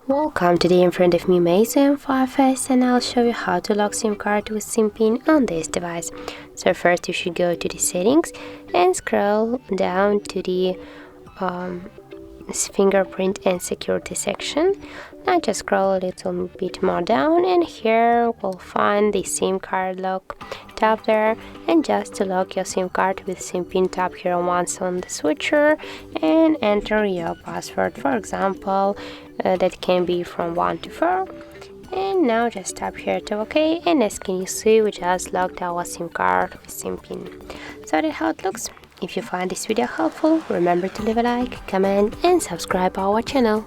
Welcome, today in front of me Meizu M5s, and I'll show you how to lock SIM card with SIM pin on this device. So first you should go to the settings and scroll down to the fingerprint and security section. Now just scroll a little bit more down, and here we'll find the SIM card lock. Tap there, and just to lock your SIM card with SIM pin, tap here once on the switcher and enter your password. For example, that can be from 1 to 4. And now just tap here to OK, and as can you see, we just locked our SIM card with SIM pin. So that's how it looks. If you find this video helpful, remember to leave a like, comment and subscribe our channel.